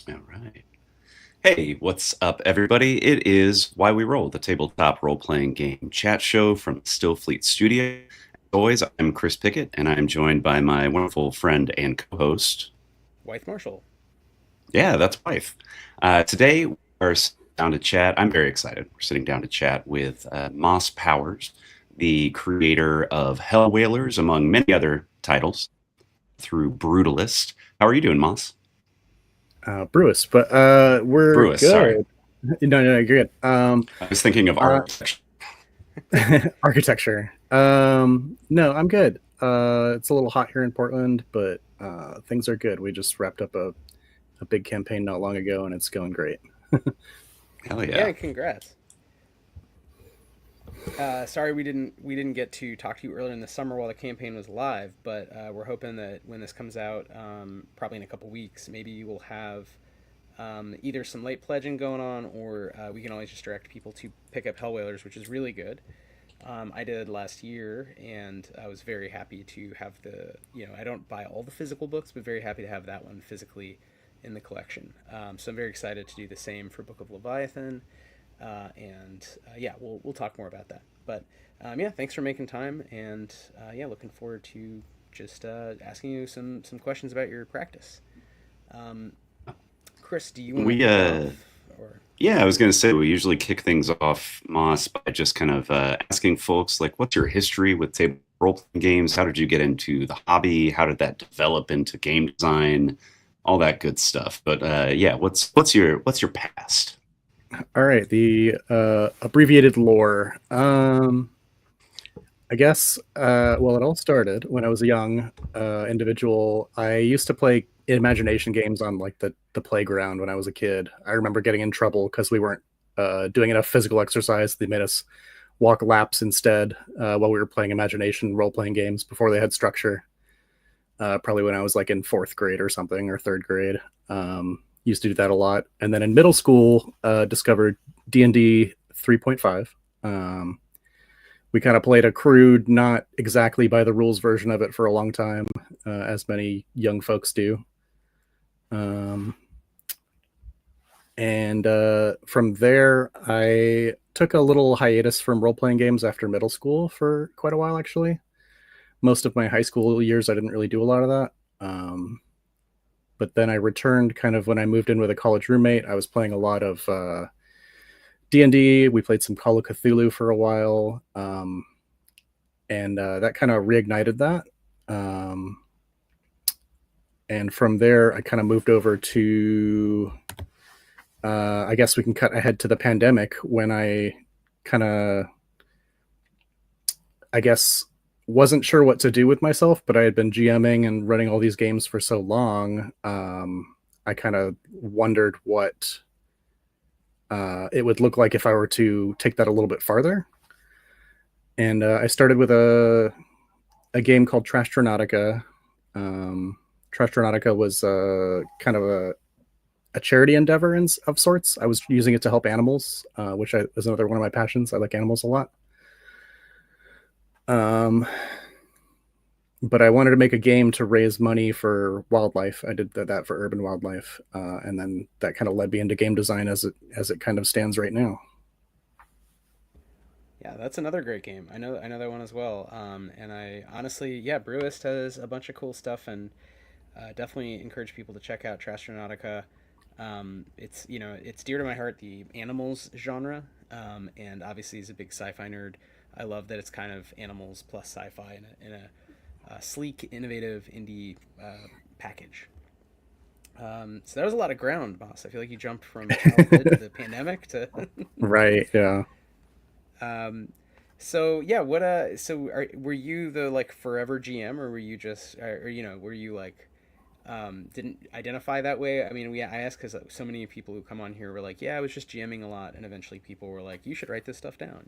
All right. Hey, what's up, everybody? It is Why We Roll, the tabletop role-playing game chat show from Stillfleet Studio. As always, I'm Chris Pickett, and I'm joined by my wonderful friend and co-host. Wythe Marschall. Yeah, that's Wythe. Today, we're sitting down to chat. I'm very excited. We're sitting down to chat with Moss Powers, the creator of Hellwhalers, among many other titles, through Brutalist. How are you doing, Moss? Brewis, but we're Brewis, sorry. good. No, you're good. I was thinking of Uh, architecture. architecture. No, I'm good. It's a little hot here in Portland, but things are good. We just wrapped up a big campaign not long ago, and it's going great. Hell yeah. Yeah, congrats. Sorry we didn't get to talk to you earlier in the summer while the campaign was live, but we're hoping that when this comes out, probably in a couple weeks, maybe you will have either some late pledging going on, or we can always just direct people to pick up Hellwhalers, which is really good. I did last year, and I was very happy to have I don't buy all the physical books, but very happy to have that one physically in the collection. So I'm very excited to do the same for Book of Leviathan. And we'll talk more about that. But yeah, thanks for making time, and yeah, looking forward to just asking you some questions about your practice. Um, Chris, do you want to We kick it off, or Yeah, I was going to say we usually kick things off, Moss, by just kind of asking folks like, what's your history with table role-playing games? How did you get into the hobby? How did that develop into game design? All that good stuff. But yeah, what's your past? All right, the abbreviated lore. I guess, well, it all started when I was a young individual. I used to play imagination games on like the playground when I was a kid. I remember getting in trouble because we weren't doing enough physical exercise. They made us walk laps instead while we were playing imagination role playing games before they had structure. Probably when I was like in fourth grade or something, or third grade. Used to do that a lot. And then in middle school, discovered D&D 3.5. We kind of played a crude, not exactly by the rules version of it for a long time, as many young folks do. Um, and from there, I took a little hiatus from role playing games after middle school for quite a while, actually. Most of my high school years, I didn't really do a lot of that. But then I returned kind of when I moved in with a college roommate. I was playing a lot of D&D. We played some Call of Cthulhu for a while. And that kind of reignited that. And from there, I kind of moved over to, I guess we can cut ahead to the pandemic when I kind of, I guess, wasn't sure what to do with myself, but I had been GMing and running all these games for so long. I kind of wondered what it would look like if I were to take that a little bit farther. And I started with a game called Trashtronautica. Trashtronautica was kind of a charity endeavor of sorts. I was using it to help animals, which is another one of my passions. I like animals a lot. But I wanted to make a game to raise money for wildlife. I did that for urban wildlife, and then that kind of led me into game design as it kind of stands right now. yeah, that's another great game. I know that one as well. And I honestly, yeah, Brewist has a bunch of cool stuff, and definitely encourage people to check out Trastronautica. It's dear to my heart, the animals genre, and obviously as a big sci-fi nerd, I love that it's kind of animals plus sci-fi in a sleek, innovative indie package. So that was a lot of ground, boss. I feel like you jumped from childhood to the pandemic to. Right? Yeah. So yeah, were you the like forever GM, or were you just, or were you like didn't identify that way? I mean, I asked because so many people who come on here were like, yeah, I was just GMing a lot, and eventually people were like, you should write this stuff down.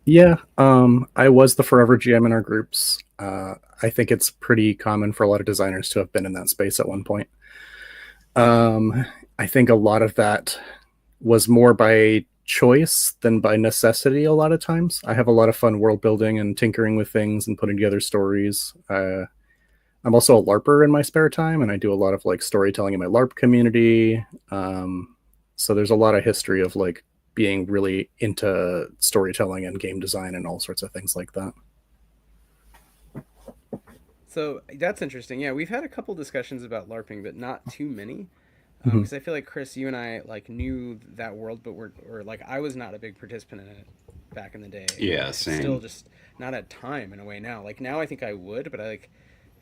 Yeah. I was the forever GM in our groups. I think it's pretty common for a lot of designers to have been in that space at one point. I think a lot of that was more by choice than by necessity a lot of times. I have a lot of fun world building and tinkering with things and putting together stories. I'm also a LARPer in my spare time, and I do a lot of like storytelling in my LARP community. So there's a lot of history of like being really into storytelling and game design and all sorts of things like that. So that's interesting. Yeah, we've had a couple discussions about LARPing, but not too many. Mhm. Because I feel like Chris, you and I like knew that world, but or like I was not a big participant in it back in the day, and Yeah, still same. just not at time in a way now. Like now, I think I would, but I like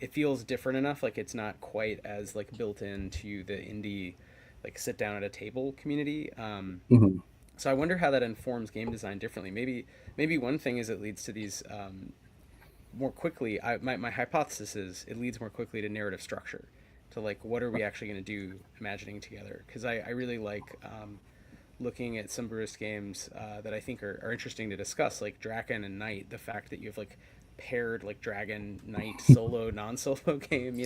it feels different enough. Like it's not quite as like built into the indie, like sit down at a table community. Mhm. So I wonder how that informs game design differently. Maybe one thing is it leads to these more quickly. My hypothesis is it leads more quickly to narrative structure, to like what are we actually going to do imagining together, because I really like looking at some Brewist games that I think are interesting to discuss, like Draken and Knight. The fact that you have like paired like Dragon Knight solo non-solo game,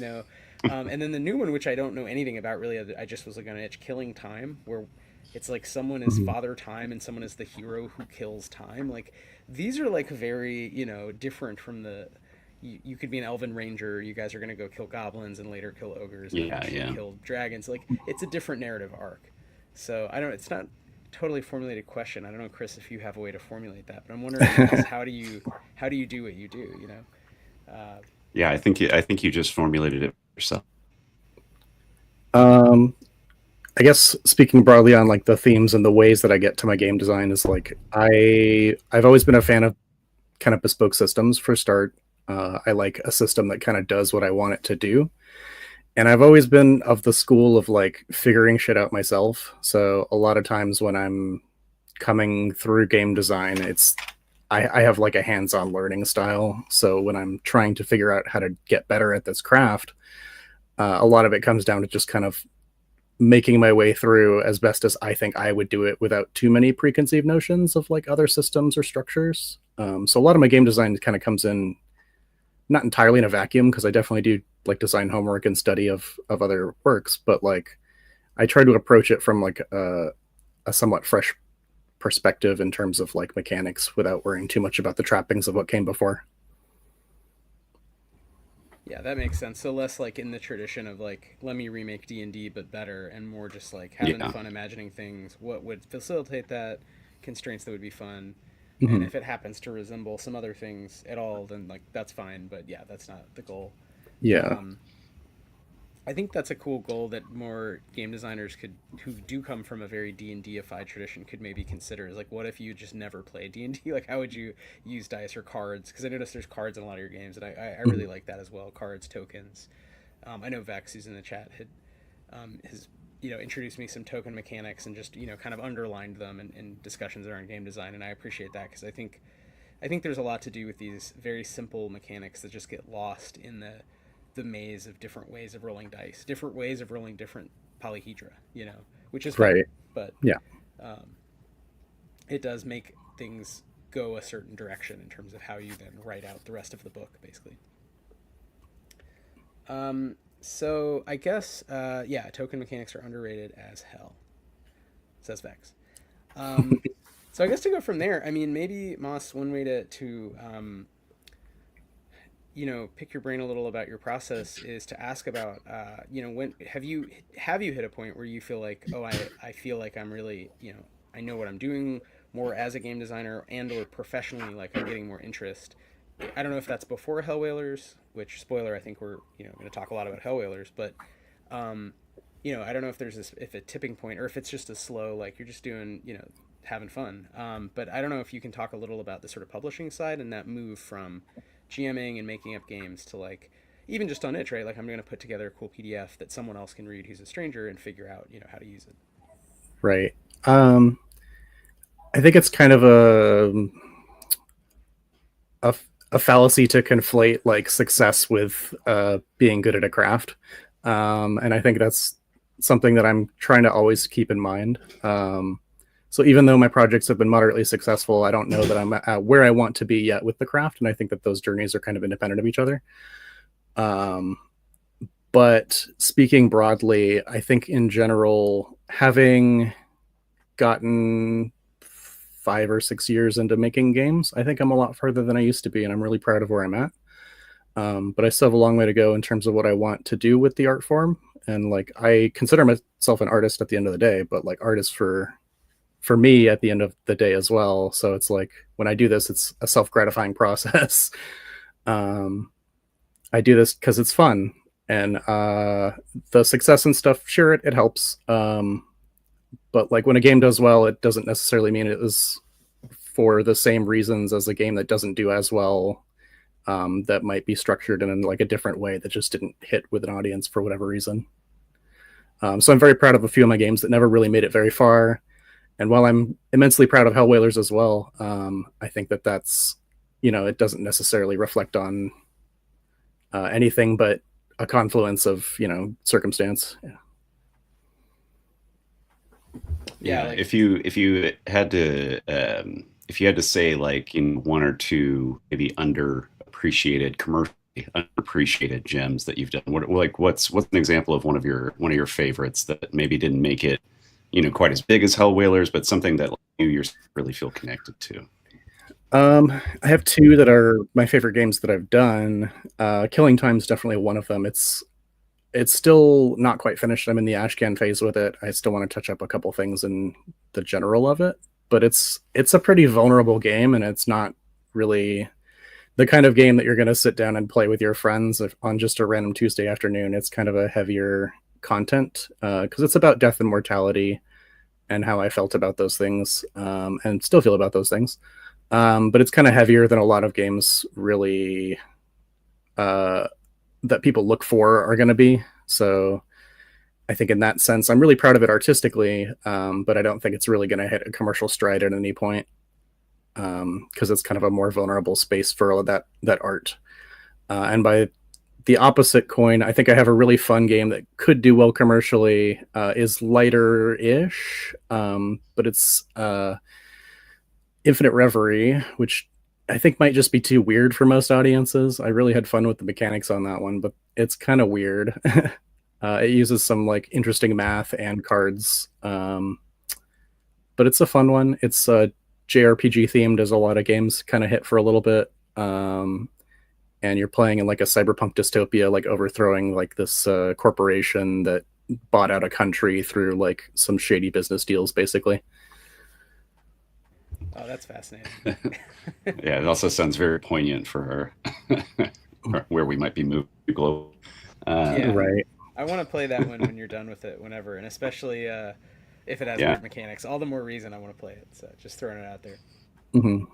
and then the new one, which I don't know anything about really. I just was like on an itch, Killing Time, where it's like someone is Mhm. Father Time and someone is the hero who kills time. Like these are like very different from the. You could be an elven ranger. You guys are going to go kill goblins and later kill ogres and Yeah, eventually yeah. kill dragons. Like it's a different narrative arc. So I don't. It's not totally formulated question. I don't know, Chris, if you have a way to formulate that, but I'm wondering, Moss, how do you do what you do? Yeah, I think you just formulated it yourself. Um, I guess speaking broadly on like the themes and the ways that I get to my game design is like I've always been a fan of kind of bespoke systems for start. I like a system that kind of does what I want it to do. And I've always been of the school of like figuring shit out myself. So a lot of times when I'm coming through game design, I have like a hands-on learning style. So when I'm trying to figure out how to get better at this craft, a lot of it comes down to just kind of making my way through as best as I think I would do it without too many preconceived notions of like other systems or structures. So a lot of my game design kind of comes in not entirely in a vacuum because I definitely do like design homework and study of other works, but like I try to approach it from like a somewhat fresh perspective in terms of like mechanics without worrying too much about the trappings of what came before. Yeah, that makes sense. So less like in the tradition of like let me remake D&D but better, and more just like having Yeah. fun imagining things, what would facilitate that, constraints that would be fun. And Mm-hmm. if it happens to resemble some other things at all, then like that's fine, but yeah, that's not the goal. Yeah. um, I think that's a cool goal that more game designers could, who do come from a very D&Dified tradition, could maybe consider. Is like, what if you just never play D&D? Like, how would you use dice or cards? Because I noticed there's cards in a lot of your games, and I Mm-hmm. really like that as well. Cards, tokens. I know Vex, who's in the chat, has introduced me some token mechanics and just kind of underlined them in discussions around game design, and I appreciate that because I think there's a lot to do with these very simple mechanics that just get lost in the maze of different ways of rolling dice, different ways of rolling different polyhedra, which is fun, Right. but Yeah. um, it does make things go a certain direction in terms of how you then write out the rest of the book, basically. So I guess, yeah, token mechanics are underrated as hell, says Vex. Um, so I guess to go from there, I mean, maybe Moss, one way to pick your brain a little about your process is to ask about when have you hit a point where you feel like, oh, I feel like I'm really, I know what I'm doing more as a game designer and or professionally, like I'm getting more interest. I don't know if that's before Hellwhalers, which, spoiler, I think we're going to talk a lot about Hellwhalers, but um I don't know if there's this, if a tipping point, or if it's just a slow, like you're just doing, having fun. But I don't know if you can talk a little about the sort of publishing side and that move from GMing and making up games to like even just on itch, right? Like I'm going to put together a cool PDF that someone else can read who's a stranger and figure out, how to use it. Right. Um, I think it's kind of a, a fallacy to conflate like success with being good at a craft. And I think that's something that I'm trying to always keep in mind. So even though my projects have been moderately successful, I don't know that I'm at where I want to be yet with the craft. And I think that those journeys are kind of independent of each other. Um, but speaking broadly, I think in general, having gotten 5 or 6 years into making games, I think I'm a lot further than I used to be, and I'm really proud of where I'm at. but I still have a long way to go in terms of what I want to do with the art form. And like, I consider myself an artist at the end of the day, but like, art is for me at the end of the day as well. So it's like, when I do this, it's a self-gratifying process. I do this because it's fun, and the success and stuff, sure, it helps. But like, when a game does well, it doesn't necessarily mean it is for the same reasons as a game that doesn't do as well, that might be structured in like a different way that just didn't hit with an audience for whatever reason. So I'm very proud of a few of my games that never really made it very far. And while I'm immensely proud of Hellwhalers as well, I think that that's, it doesn't necessarily reflect on anything but a confluence of, circumstance. Yeah, like, if you had to say like one or two maybe underappreciated commercially underappreciated gems that you've done, what's an example of one of your favorites that maybe didn't make it quite as big as Hellwhalers, but something that you really feel connected to? I have two that are my favorite games that I've done. Killing Time is definitely one of them. It's still not quite finished. I'm in the ashcan phase with it. I still want to touch up a couple things in the general of it, but it's a pretty vulnerable game, and it's not really the kind of game that you're going to sit down and play with your friends on just a random Tuesday afternoon. It's kind of a heavier content because it's about death and mortality and how I felt about those things, and still feel about those things. But it's kind of heavier than a lot of games really that people look for are going to be. So I think in that sense, I'm really proud of it artistically, but I don't think it's really going to hit a commercial stride at any point, because it's kind of a more vulnerable space for all of that art. And by the opposite coin, I think I have a really fun game that could do well commercially, is lighter-ish, but it's Infinite Reverie, which I think might just be too weird for most audiences. I really had fun with the mechanics on that one, but it's kind of weird. It uses some like interesting math and cards, but it's a fun one. It's JRPG themed, as a lot of games kind of hit for a little bit. And you're playing in like a cyberpunk dystopia, like overthrowing like this corporation that bought out a country through like some shady business deals, basically. Oh, that's fascinating. Yeah, it also sounds very poignant for where we might be moving global. Yeah, right. I want to play that one when you're done with it, whenever, and especially if it has weird mechanics. All the more reason I want to play it. So just throwing it out there. Mm-hmm.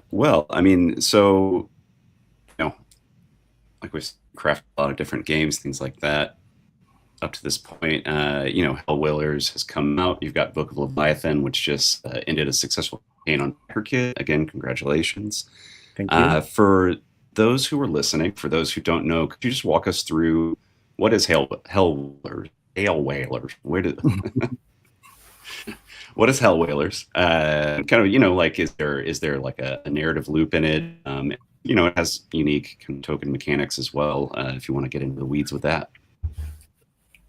Well, I mean, so like we've crafted a lot of different games, things like that. Up to this point, Hellwhalers has come out. You've got Book of Leviathan, which just ended a successful campaign on PackerKit. Again, congratulations. Thank you. For those who are listening, for those who don't know, could you just walk us through what is Hellwhalers? What is Hellwhalers? Kind of, like, is there like a narrative loop in it? It has unique kind of token mechanics as well. If you want to get into the weeds with that.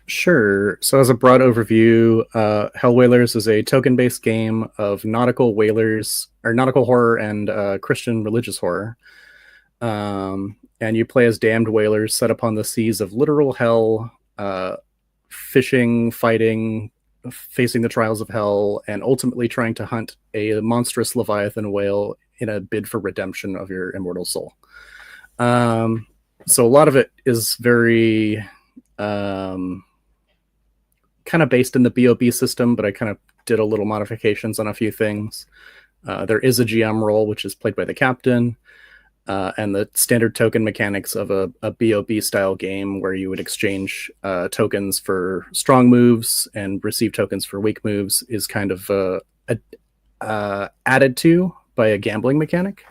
Sure. So as a broad overview, Hellwhalers is a token-based game of nautical whalers, or nautical horror and Christian religious horror. And you play as damned whalers set upon the seas of literal hell, fishing, fighting, facing the trials of hell, and ultimately trying to hunt a monstrous Leviathan whale in a bid for redemption of your immortal soul. So a lot of it is very kind of based in the BOB system, but I kind of did a little modifications on a few things. There is a GM role, which is played by the captain, and the standard token mechanics of a BOB style game where you would exchange tokens for strong moves and receive tokens for weak moves is kind of added to by a gambling mechanic.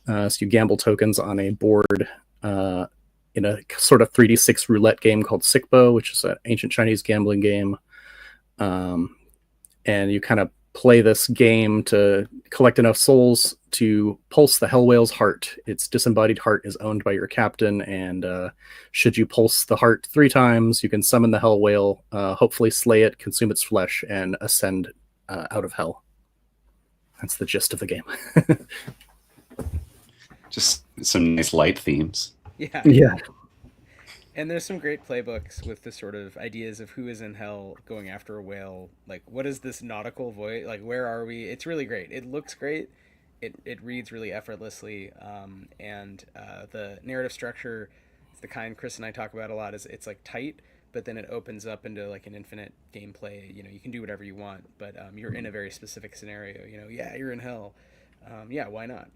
So you gamble tokens on a board in a sort of 3d6 roulette game called Sickbo, which is an ancient Chinese gambling game. And you kind of play this game to collect enough souls to pulse the hell whale's heart. Its disembodied heart is owned by your captain, and should you pulse the heart 3 times, you can summon the hell whale, hopefully slay it, consume its flesh, and ascend out of hell. That's the gist of the game. Just some nice light themes. Yeah, Yeah. and there's some great playbooks with the sort of ideas of who is in hell going after a whale. Like, what is this nautical voyage? Like, where are we? It's really great. It looks great. It reads really effortlessly. And the narrative structure is the kind Chris and I talk about a lot. Is it's like tight, but then it opens up into like an infinite gameplay. You know, you can do whatever you want, but you're in a very specific scenario. You know, yeah, you're in hell. Yeah, why not?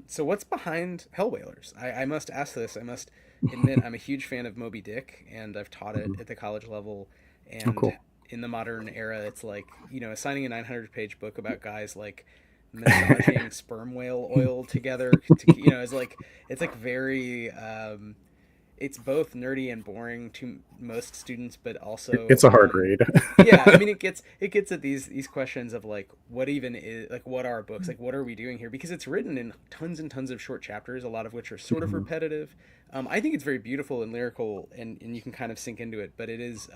So what's behind Hellwhalers? I must ask this. I must admit I'm a huge fan of Moby Dick, and I've taught it at the college level. Oh, And cool. in the modern era, it's like, you know, assigning a 900-page book about guys like massaging sperm whale oil together. You know, it's like very. It's both nerdy and boring to most students, but also It's a hard read. yeah, I mean it gets at these questions of like what even is, like, what are books, like what are we doing here, because it's written in tons and tons of short chapters, a lot of which are sort of Mhm. repetitive. I think it's very beautiful and lyrical, and you can kind of sink into it, but it is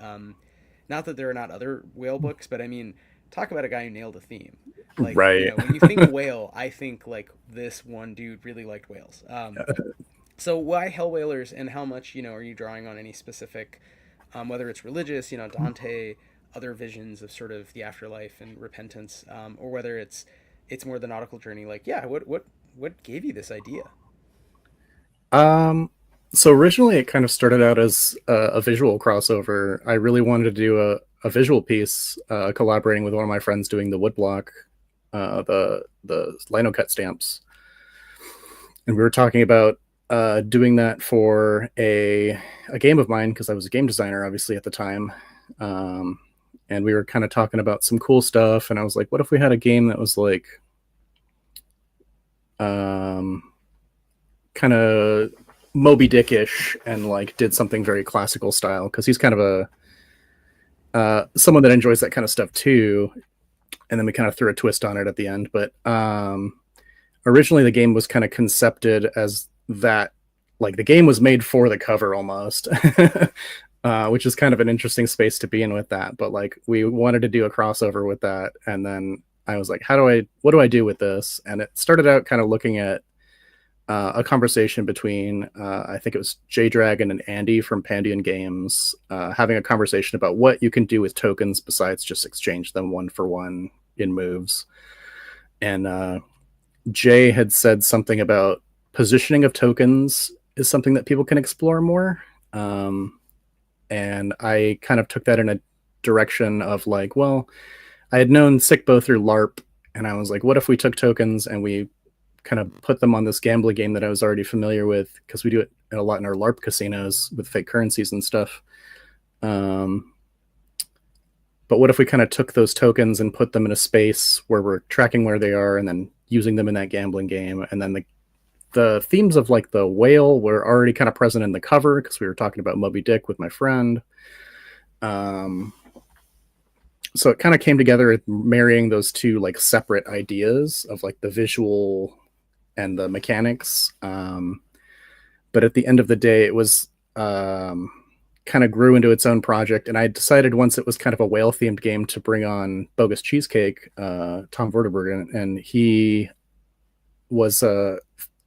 not that there are not other whale books, but I mean, talk about a guy who nailed a theme. Like, you Right. know, when you think whale, I think like this one dude really liked whales. So why Hellwhalers, and how much, you know, are you drawing on any specific, whether it's religious, you know, Dante, other visions of sort of the afterlife and repentance, or whether it's more the nautical journey? Like, yeah, what gave you this idea? Um, so originally it kind of started out as a visual crossover. I really wanted to do a visual piece, collaborating with one of my friends doing the woodblock, the lino cut stamps, and we were talking about doing that for a game of mine because I was a game designer, obviously at the time. Um, and we were kind of talking about some cool stuff, and I was like, "What if we had a game that was like, um, kind of Moby Dickish and like did something very classical style?" Because he's kind of a someone that enjoys that kind of stuff too. And then we kind of threw a twist on it at the end. But originally, the game was kind of concepted as that, like the game was made for the cover almost. Which is kind of an interesting space to be in with that. But like we wanted to do a crossover with that, and then I was like, what do I do with this? And it started out kind of looking at a conversation between I think it was Jay Dragon and Andy from Pandion Games, having a conversation about what you can do with tokens besides just exchange them one for one in moves. And Jay had said something about positioning of tokens is something that people can explore more. And I kind of took that in a direction of like, well, I had known Sickbo through LARP, and I was like, what if we took tokens and we kind of put them on this gambling game that I was already familiar with, because we do it a lot in our LARP casinos with fake currencies and stuff. But what if we kind of took those tokens and put them in a space where we're tracking where they are and then using them in that gambling game? And then the themes of like the whale were already kind of present in the cover because we were talking about Moby Dick with my friend. So it kind of came together marrying those two like separate ideas of like the visual and the mechanics. But at the end of the day, it was kind of grew into its own project. And I decided once it was kind of a whale themed game to bring on Bogus Cheesecake, Tom Verderberg, and he was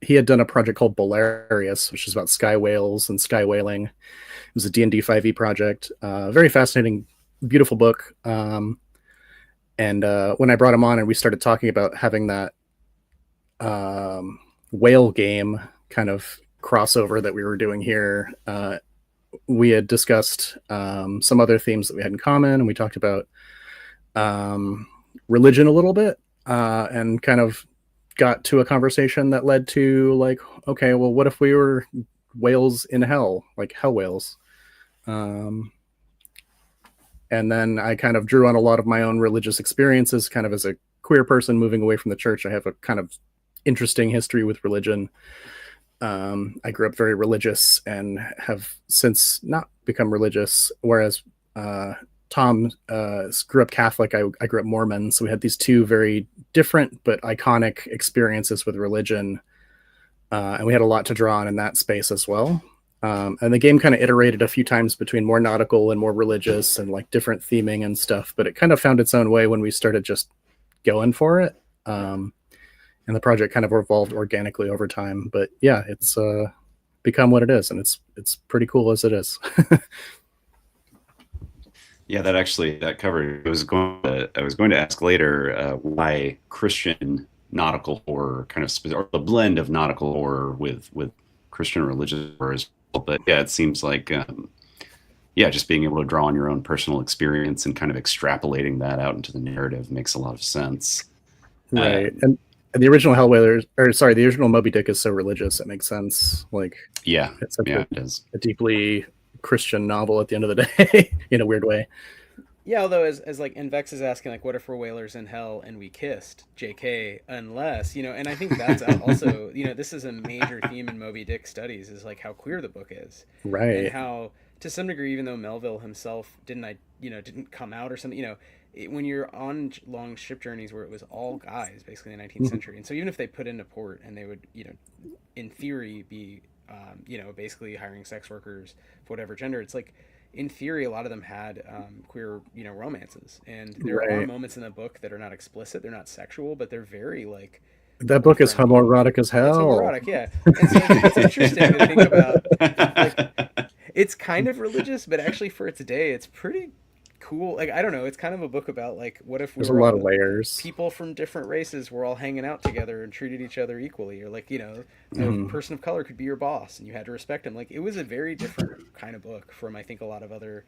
he had done a project called Bolarius, which is about sky whales and sky whaling. It was a D&D 5e project. Very fascinating, beautiful book. And when I brought him on and we started talking about having that whale game kind of crossover that we were doing here, we had discussed some other themes that we had in common, and we talked about religion a little bit, and kind of got to a conversation that led to like, okay, well, what if we were whales in hell, like hell whales? And then I kind of drew on a lot of my own religious experiences, kind of as a queer person moving away from the church. I have a kind of interesting history with religion. I grew up very religious and have since not become religious, whereas Tom grew up Catholic. I grew up Mormon. So we had these two very different but iconic experiences with religion. And we had a lot to draw on in that space as well. And the game kind of iterated a few times between more nautical and more religious and like different theming and stuff. But it kind of found its own way when we started just going for it. and the project kind of evolved organically over time. But yeah, it's become what it is, and it's pretty cool as it is. Yeah, that covered. I was going to ask later why Christian nautical horror kind of or the blend of nautical horror with Christian religious horror as well. But yeah, it seems like yeah, just being able to draw on your own personal experience and kind of extrapolating that out into the narrative makes a lot of sense. Right. Um, And the original Hellwhalers, or sorry, the original Moby Dick is so religious it makes sense. Like yeah, it's such yeah, it is. a deeply Christian novel at the end of the day in a weird way. Yeah, although as like and Vex is asking like, what if we're whalers in hell and we kissed? J.K. Unless and I think that's also this is a major theme in Moby Dick studies is like how queer the book is, and Right. how to some degree even though Melville himself didn't come out or something when you're on long ship journeys where it was all guys basically in the 19th Mhm. century, and so even if they put into port and they would in theory be basically hiring sex workers for whatever gender, it's like in theory, a lot of them had queer, romances, and there are Right. moments in the book that are not explicit, they're not sexual, but they're very like That book is unfriendly. homoerotic as It's hell. homoerotic, yeah. And so it's interesting to think about, like, it's kind of religious, but actually for its day, it's pretty cool. Like I don't know, it's kind of a book about like what if we There's a were lot of all layers. people from different races were all hanging out together and treated each other equally, or like a Mhm. person of color could be your boss and you had to respect him. Like it was a very different kind of book from I think a lot of other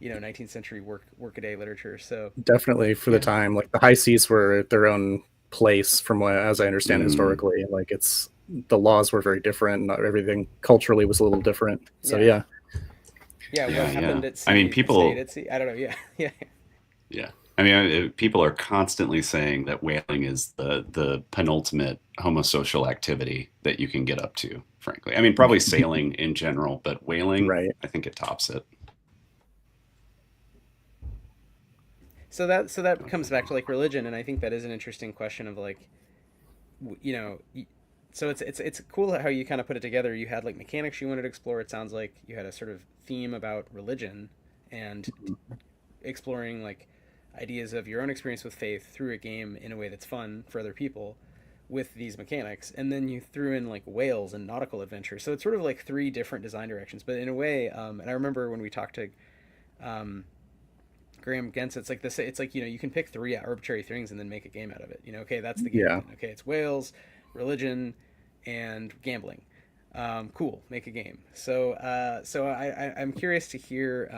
19th century workaday literature. So Definitely for the yeah, time. Like the high seas were their own place from what as I understand Mm, historically. Like it's the laws were very different, not everything culturally was a little different. So yeah, yeah. yeah. What yeah, happened yeah. at I mean, sea stayed people. at sea. I don't know. Yeah, yeah, Yeah. I mean, people are constantly saying that whaling is the penultimate homosocial activity that you can get up to, frankly. I mean, probably sailing in general, but whaling, Right. I think it tops it. so that comes back to like religion, and I think that is an interesting question of like, you know. So it's cool how you kind of put it together. You had like mechanics you wanted to explore. It sounds like you had a sort of theme about religion and exploring like ideas of your own experience with faith through a game in a way that's fun for other people with these mechanics, and then you threw in like whales and nautical adventure, so it's sort of like three different design directions, but in a way, and I remember when we talked to um, Graham Gens, it's like this, it's like you can pick three arbitrary things and then make a game out of it. Okay, that's the game Yeah. then. Okay, it's whales, religion, and gambling. Cool, make a game. I'm curious to hear.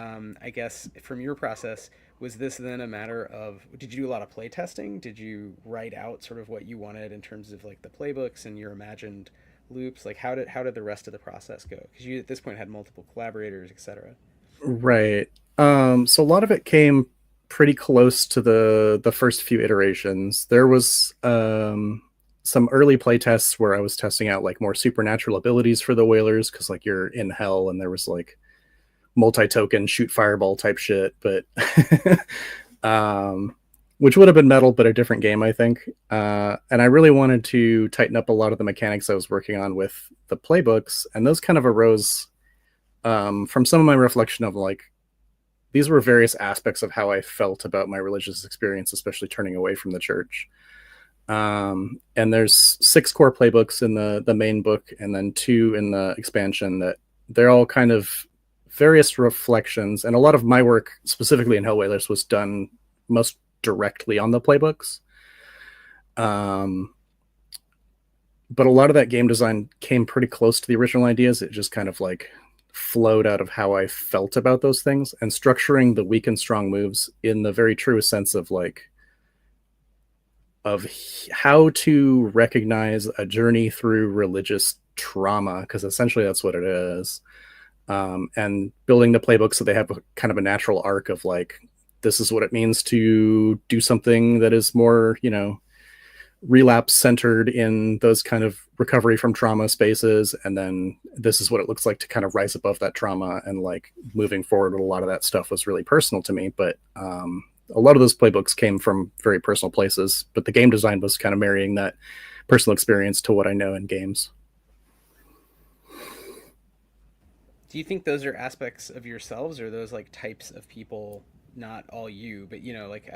I guess from your process, was this then a matter of did you do a lot of play testing? Did you write out sort of what you wanted in terms of like the playbooks and your imagined loops? Like how did the rest of the process go? Because you at this point had multiple collaborators, etc. Right. So a lot of it came pretty close to the first few iterations. There was some early play tests where I was testing out like more supernatural abilities for the whalers because like you're in hell and there was like multi-token shoot fireball type shit, but um which would have been metal but a different game, I think. And I really wanted to tighten up a lot of the mechanics I was working on with the playbooks, and those kind of arose from some of my reflection of like these were various aspects of how I felt about my religious experience, especially turning away from the church. And there's 6 core playbooks in the main book, and then 2 in the expansion that they're all kind of various reflections. And a lot of my work, specifically in Hellwhalers, was done most directly on the playbooks. Um, but a lot of that game design came pretty close to the original ideas. It just kind of like flowed out of how I felt about those things, and structuring the weak and strong moves in the very truest sense of like of how to recognize a journey through religious trauma, because essentially that's what it is. And building the playbooks so they have a kind of a natural arc of like this is what it means to do something that is more relapse centered in those kind of recovery from trauma spaces, and then this is what it looks like to kind of rise above that trauma, and like moving forward with a lot of that stuff was really personal to me. But a lot of those playbooks came from very personal places, but the game design was kind of marrying that personal experience to what I know in games. Do you think those are aspects of yourselves, or those like types of people, not all you, but like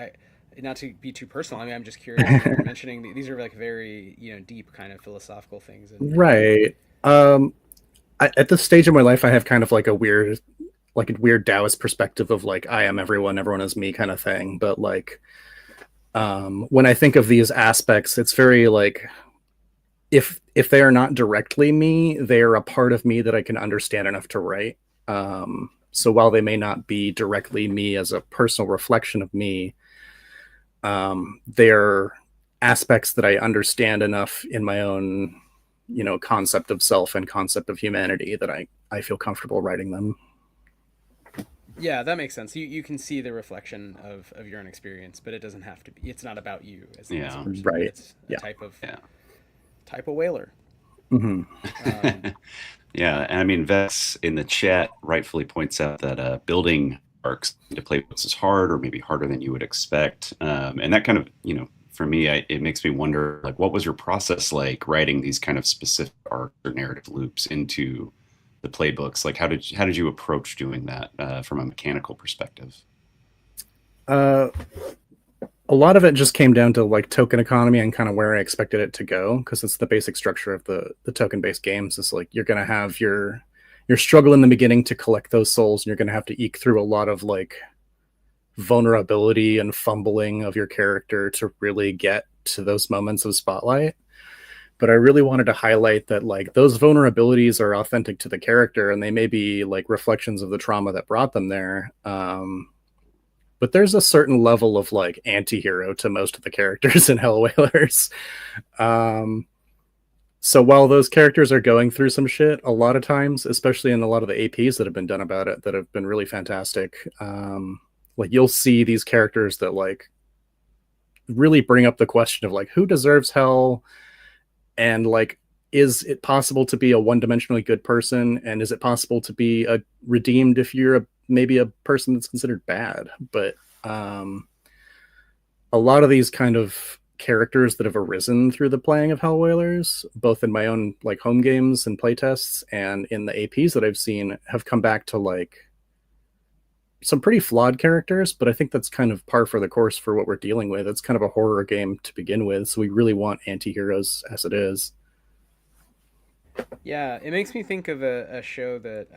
not to be too personal. I mean, I'm just curious. You know, you're mentioning these are like very, you know, deep kind of philosophical things, and Right. Um, at this stage of my life, I have kind of like a weird Taoist perspective of like I am everyone, everyone is me kind of thing. But like when I think of these aspects, it's very like if they are not directly me, they are a part of me that I can understand enough to write. So while they may not be directly me as a personal reflection of me, they're aspects that I understand enough in my own, concept of self and concept of humanity that I feel comfortable writing them. yeah, that makes sense. You can see the reflection of your own experience, but it doesn't have to be. It's not about you as a Yeah. person. Right. It's a Yeah. type of whaler. Hmm. Um, Yeah, and I mean, Vex in the chat rightfully points out that building arcs into playbooks is hard, or maybe harder than you would expect. And that kind of, for me, it makes me wonder, like, what was your process like writing these kind of specific arcs or narrative loops into the playbooks? Like, how did you approach doing that from a mechanical perspective? Uh, a lot of it just came down to like token economy and kind of where I expected it to go, because it's the basic structure of the token based games. Is like you're gonna have your struggle in the beginning to collect those souls, and you're gonna have to eke through a lot of like vulnerability and fumbling of your character to really get to those moments of spotlight. But I really wanted to highlight that like those vulnerabilities are authentic to the character, and they may be like reflections of the trauma that brought them there. But there's a certain level of like anti-hero to most of the characters in Hellwhalers. Um, so while those characters are going through some shit, a lot of times, especially in a lot of the APs that have been done about it, that have been really fantastic, like you'll see these characters that like really bring up the question of like who deserves hell, and like is it possible to be a one-dimensionally good person, and is it possible to be a redeemed if you're maybe a person that's considered bad. But um a lot of these kind of characters that have arisen through the playing of Hellwhalers, both in my own like home games and playtests and in the APs that I've seen, have come back to like some pretty flawed characters, but I think that's kind of par for the course for what we're dealing with. It's kind of a horror game to begin with, so we really want anti-heroes as it is. yeah, it makes me think of a show that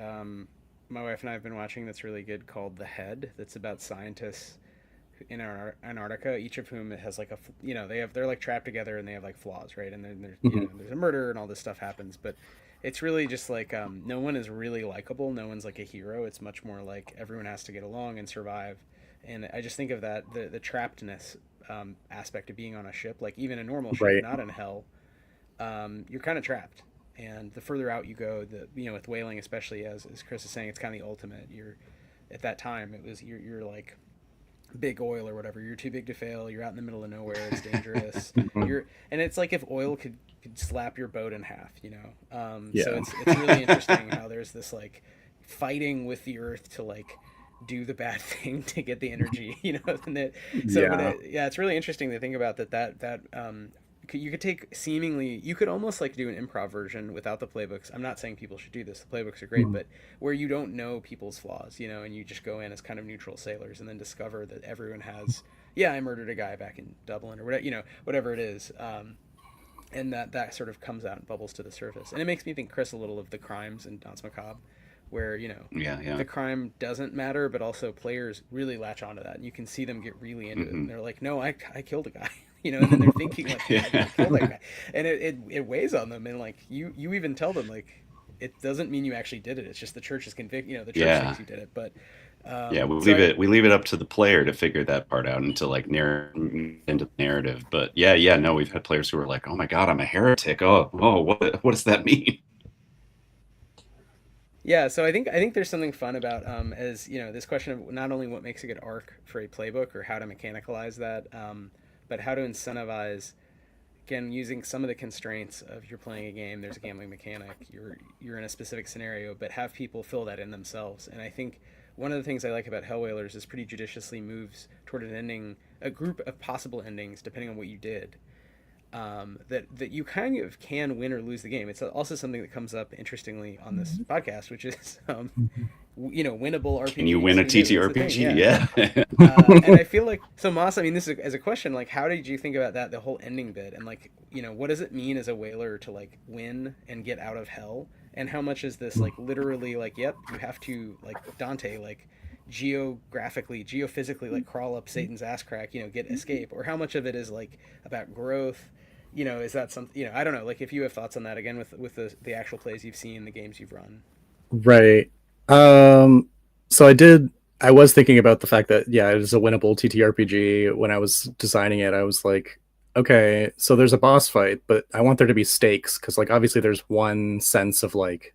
my wife and I have been watching that's really good called The Head. That's about scientists in Antarctica, each of whom has like they're like trapped together and they have like flaws, right? And then there's a murder and all this stuff happens, but it's really just like no one is really likable. No one's like a hero. It's much more like everyone has to get along and survive. And I just think of that the trappedness aspect of being on a ship, like even a normal ship, Right. not in hell. You're kind of trapped. And the further out you go, with whaling especially, as Chris is saying, it's kind of the ultimate. You're at that time it was you're like big oil or whatever. You're too big to fail. You're out in the middle of nowhere. It's dangerous. Mhm. And it's like if oil could slap your boat in half, you know. So Yeah. it's really interesting how there's this like fighting with the earth to like do the bad thing to get the energy, you know. Yeah. Yeah, it's really interesting to think about that you could take seemingly you could almost like do an improv version without the playbooks. I'm not saying people should do this, the playbooks are great, Mhm. but where you don't know people's flaws, you know, and you just go in as kind of neutral sailors and then discover that everyone has, yeah, I murdered a guy back in Dublin or whatever, you know, whatever it is. And that sort of comes out and bubbles to the surface, and it makes me think, Chris, a little of the crimes in Danse Macabre, where you know Yeah, yeah. the crime doesn't matter, but also players really latch onto that, and you can see them get really into it, Hmm. and they're like, "No, I killed a guy," you know, and then they're thinking like, "Yeah, I Yeah. killed that guy," and it weighs on them, and like you even tell them like it doesn't mean you actually did it. It's just the church is convict, you know, the church Yeah. thinks you did it, but Yeah, we so leave it we leave it up to the player to figure that part out and to like into the narrative. But yeah, yeah, no, we've had players who are like, "Oh my God, I'm a heretic. Oh, what does that mean?" Yeah, so I think there's something fun about as you know this question of not only what makes a good arc for a playbook or how to mechanicalize that, but how to incentivize, again, using some of the constraints of you're playing a game, there's a gambling mechanic, you're in a specific scenario, but have people fill that in themselves. And I think one of the things I like about Hellwhalers is pretty judiciously moves toward an ending, a group of possible endings depending on what you did. that you kind of can win or lose the game. It's also something that comes up interestingly on this podcast, which is winnable RPGs. Can you win a TTRPG? Yeah. Yeah. And I feel like, so Moss, I mean, this is as a question, like, how did you think about that, the whole ending bit, and like, what does it mean as a whaler to like win and get out of hell, and how much is this like literally like, yep, you have to, like Dante, like geophysically like crawl up Satan's ass crack, get escape, or how much of it is like about growth? Is that something, I don't know, like if you have thoughts on that, again, with the actual plays you've seen, the games you've run. Right. So I was thinking about the fact that, yeah, it is a winnable TTRPG. When I was designing it, I was like, okay, so there's a boss fight, but I want there to be stakes, because like obviously there's one sense of like,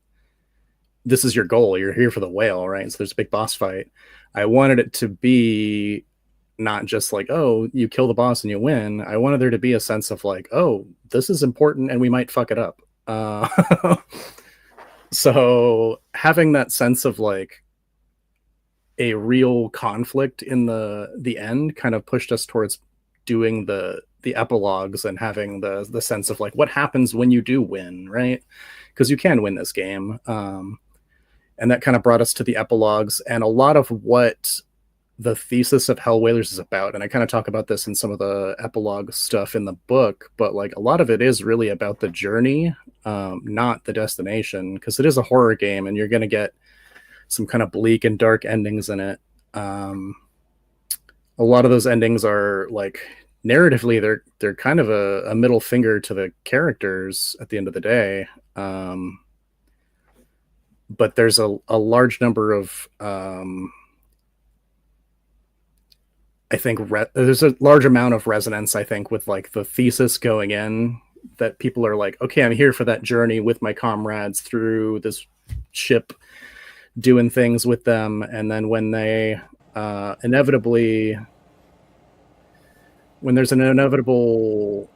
this is your goal, you're here for the whale, right? So there's a big boss fight. I wanted it to be not just like, oh, you kill the boss and you win. I wanted there to be a sense of like, oh, this is important and we might fuck it up. So having that sense of like a real conflict in the end kind of pushed us towards doing the epilogues and having the sense of like, what happens when you do win, right? Because you can win this game. And that kind of brought us to the epilogues, and a lot of what the thesis of Hellwhalers is about. And I kind of talk about this in some of the epilogue stuff in the book, but like a lot of it is really about the journey, not the destination, because it is a horror game and you're going to get some kind of bleak and dark endings in it. A lot of those endings are like, narratively, they're kind of a middle finger to the characters at the end of the day. But there's a large number of, I think there's a large amount of resonance, I think, with like the thesis going in, that people are like, okay, I'm here for that journey with my comrades through this ship, doing things with them. And then when they inevitably, when there's an inevitable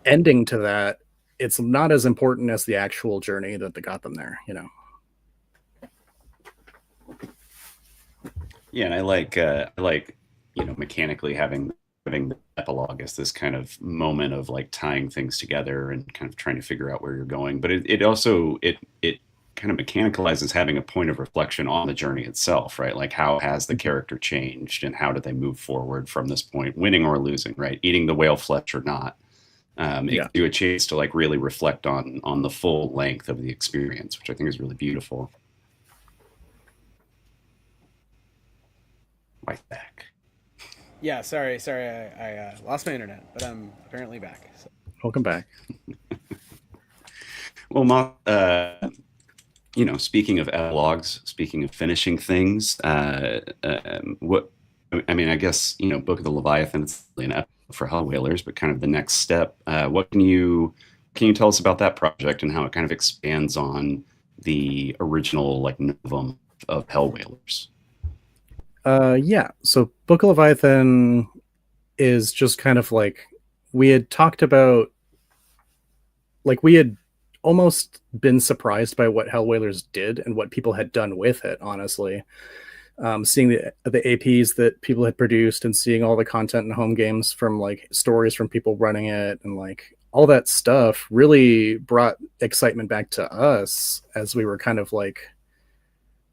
ending to that, it's not as important as the actual journey that got them there, Yeah, and I like mechanically having the epilogue as this kind of moment of like tying things together and kind of trying to figure out where you're going. But it also kind of mechanicalizes having a point of reflection on the journey itself, right? Like, how has the character changed and how do they move forward from this point, winning or losing, right? Eating the whale flesh or not. It gives you a chance to like really reflect on the full length of the experience, which I think is really beautiful. Wythe back. Yeah, sorry, I lost my internet, but I'm apparently back. So. Welcome back. Well, speaking of epilogues, speaking of finishing things, I guess, Book of the Leviathan is an epilogue for Hellwhalers, but kind of the next step. What can you tell us about that project and how it kind of expands on the original like novum of Hellwhalers? Yeah. So Book of Leviathan is just kind of like, we had talked about, like we had almost been surprised by what Hellwhalers did and what people had done with it, honestly. Seeing the APs that people had produced and seeing all the content in home games from like stories from people running it and like all that stuff really brought excitement back to us, as we were kind of like,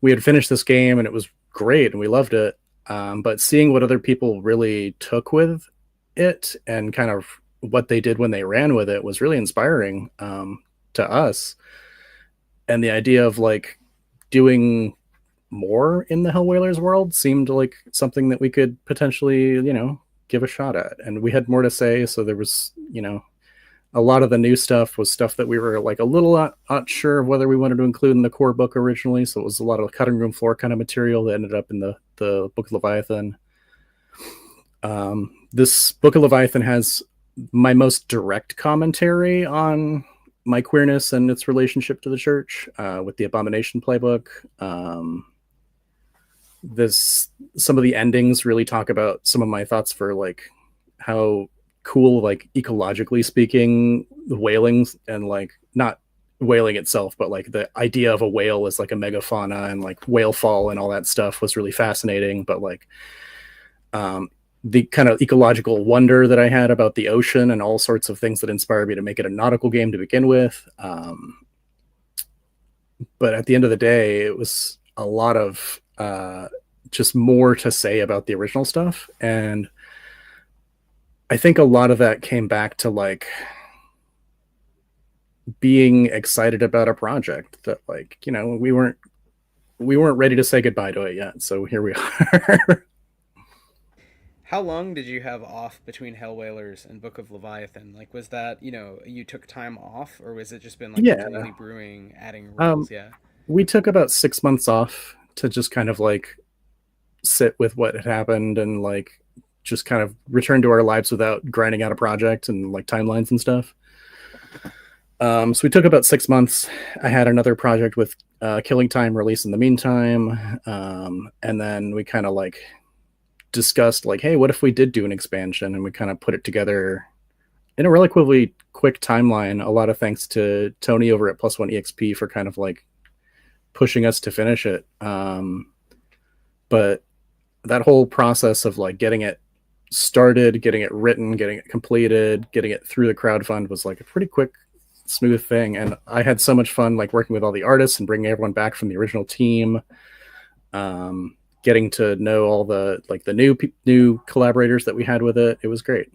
we had finished this game and it was great and we loved it. But seeing what other people really took with it and kind of what they did when they ran with it was really inspiring to us. And the idea of like doing more in the Hellwhalers world seemed like something that we could potentially, give a shot at. And we had more to say. So there was, a lot of the new stuff was stuff that we were like a little not sure of whether we wanted to include in the core book originally. So it was a lot of cutting room floor kind of material that ended up in the Book of Leviathan. This Book of Leviathan has my most direct commentary on my queerness and its relationship to the church, with the Abomination playbook. Some of the endings really talk about some of my thoughts for like how cool, like ecologically speaking, the whaling, and like not whaling itself, but like the idea of a whale as like a megafauna and like whale fall and all that stuff was really fascinating. But like the kind of ecological wonder that I had about the ocean and all sorts of things that inspired me to make it a nautical game to begin with. But at the end of the day, it was a lot of just more to say about the original stuff. And I think a lot of that came back to like being excited about a project that, like, you know, we weren't ready to say goodbye to it yet. So here we are. How long did you have off between Hellwhalers and Book of Leviathan? Like, was that, you know, you took time off, or was it just been like Yeah. continually brewing, adding rules? Yeah. We took about 6 months off to just kind of like sit with what had happened and like just kind of return to our lives without grinding out a project and like timelines and stuff. So we took about 6 months. I had another project with Killing Time release in the meantime. And then we kind of like discussed like, hey, what if we did do an expansion? And we kind of put it together in a relatively quick timeline. A lot of thanks to Tony over at Plus One EXP for kind of like pushing us to finish it. But that whole process of like getting it started, getting it written, getting it completed, getting it through the crowdfund was like a pretty quick, smooth thing. And I had so much fun like working with all the artists and bringing everyone back from the original team. Getting to know all the like the new collaborators that we had with it. It was great.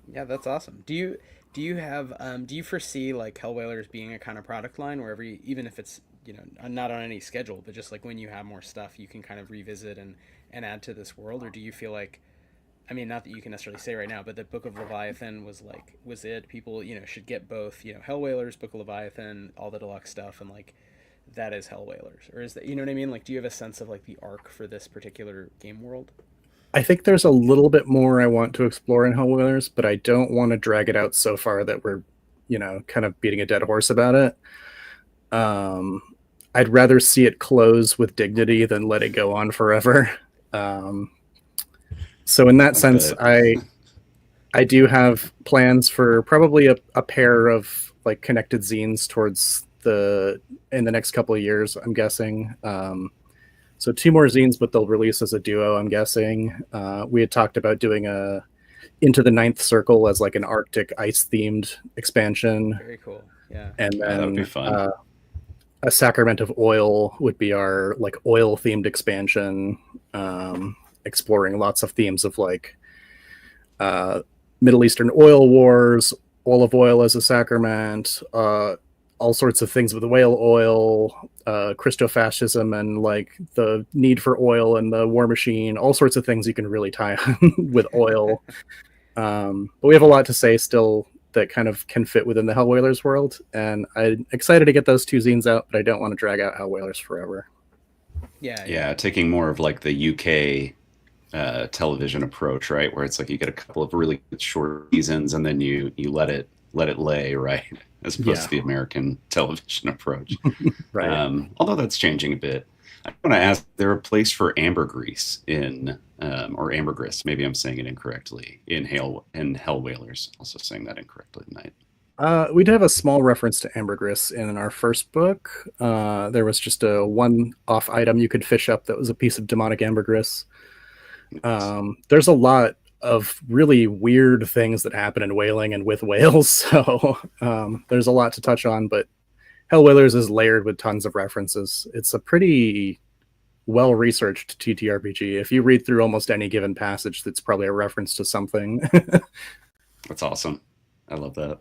Yeah, that's awesome. Do you have do you foresee like Hellwhalers being a kind of product line where even if it's, you know, not on any schedule, but just like when you have more stuff, you can kind of revisit and add to this world? Or do you feel like, I mean, not that you can necessarily say right now, but the Book of Leviathan was it? People, you know, should get both, you know, Hellwhalers, Book of Leviathan, all the deluxe stuff, and like that is Hellwhalers? Or is that, you know what I mean? Like, do you have a sense of like the arc for this particular game world? I think there's a little bit more I want to explore in Hellwhalers, but I don't want to drag it out so far that we're, you know, kind of beating a dead horse about it. I'd rather see it close with dignity than let it go on forever. So in that sense, I do have plans for probably a pair of like connected zines towards in the next couple of years, I'm guessing. So 2 more zines, but they'll release as a duo, I'm guessing. We had talked about doing a Into the Ninth Circle as like an Arctic ice themed expansion. Very cool. Yeah. And then that would be fun. A Sacrament of Oil would be our like oil themed expansion, exploring lots of themes of like Middle Eastern oil wars, olive oil as a sacrament, all sorts of things with whale oil, Christofascism, and like the need for oil and the war machine, all sorts of things you can really tie on with oil. But we have a lot to say still that kind of can fit within the Hellwhalers world, and I'm excited to get those 2 zines out, but I don't want to drag out Hellwhalers forever. Yeah, taking more of like the UK television approach, right, where it's like you get a couple of really short seasons and then you let it lay, right, as opposed to the American television approach. Right. Although that's changing a bit. I want to ask, there a place for ambergris in or ambergris, maybe I'm saying it incorrectly, in Hellwhalers? Also saying that incorrectly tonight. We did have a small reference to ambergris in our first book. There was just a one-off item you could fish up that was a piece of demonic ambergris. There's a lot of really weird things that happen in whaling and with whales, so there's a lot to touch on, but Hellwhalers is layered with tons of references. It's a pretty well-researched TTRPG. If you read through almost any given passage, that's probably a reference to something. That's awesome. I love that.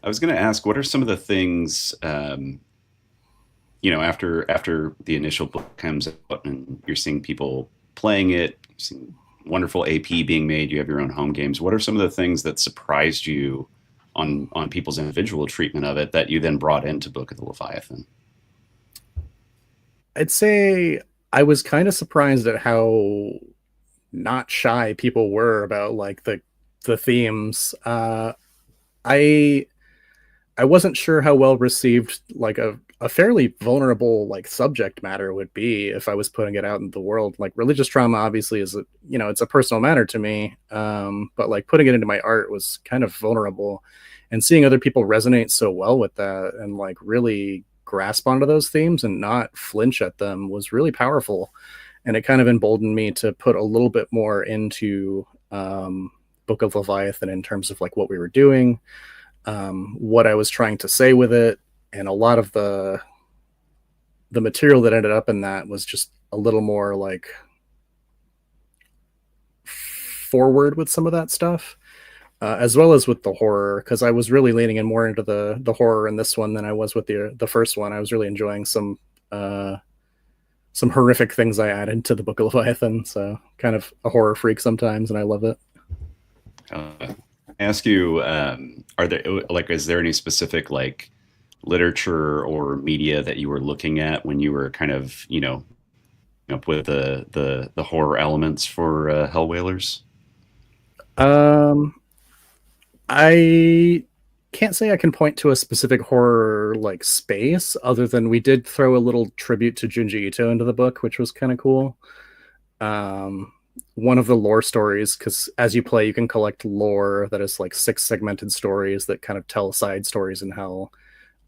I was going to ask, what are some of the things, you know, after the initial book comes out and you're seeing people playing it, you're seeing wonderful AP being made, you have your own home games. What are some of the things that surprised you on people's individual treatment of it that you then brought into Book of the Leviathan? I'd say I was kind of surprised at how not shy people were about like the themes. I wasn't sure how well received like a fairly vulnerable like subject matter would be if I was putting it out in the world. Like religious trauma obviously is it's a personal matter to me, but like putting it into my art was kind of vulnerable, and seeing other people resonate so well with that and like really grasp onto those themes and not flinch at them was really powerful. and it kind of emboldened me to put a little bit more into Book of Leviathan in terms of like what we were doing, what I was trying to say with it, and a lot of the material that ended up in that was just a little more like forward with some of that stuff, as well as with the horror, because I was really leaning in more into the horror in this one than I was with the first one. I was really enjoying some horrific things I added to the Book of Leviathan, so kind of a horror freak sometimes, and I love it. I ask you, is there any specific like literature or media that you were looking at when you were kind of, up with the horror elements for Hellwhalers? I can't say I can point to a specific horror like space, other than we did throw a little tribute to Junji Ito into the book, which was kind of cool. One of the lore stories, because as you play, you can collect lore that is like 6 segmented stories that kind of tell side stories in Hell.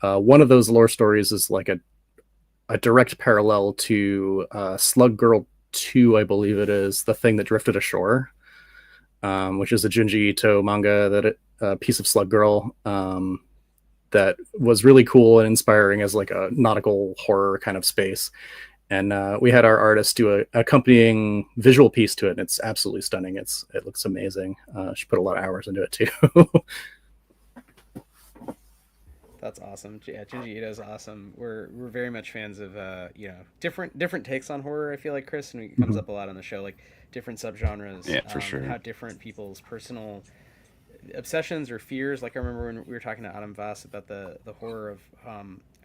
One of those lore stories is like a direct parallel to Slug Girl 2, I believe it is, The Thing That Drifted Ashore, which is a Junji Ito manga piece of Slug Girl that was really cool and inspiring as like a nautical horror kind of space. And we had our artist do a accompanying visual piece to it, and it's absolutely stunning. It looks amazing. She put a lot of hours into it too. That's awesome. Yeah, Junji Ito's awesome. We're very much fans of different takes on horror. I feel like, Chris, and it comes up a lot on the show, like different subgenres. Yeah, for sure. And how different people's personal obsessions or fears. Like I remember when we were talking to Adam Voss about the horror of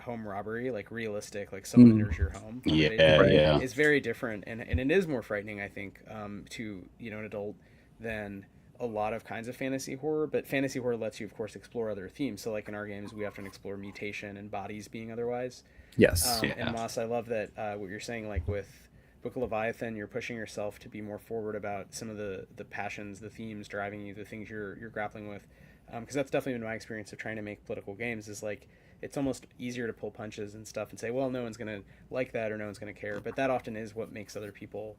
home robbery, like realistic, like someone enters your home. Yeah. It's very different, and it is more frightening, I think, to an adult than a lot of kinds of fantasy horror. But fantasy horror lets you, of course, explore other themes. So like in our games, we often explore mutation and bodies being otherwise. Yes. And Moss, I love that what you're saying, like with Book of Leviathan, you're pushing yourself to be more forward about some of the passions, the themes driving you, the things you're grappling with. Because that's definitely been my experience of trying to make political games, is like it's almost easier to pull punches and stuff and say, well, no one's going to like that or no one's going to care. But that often is what makes other people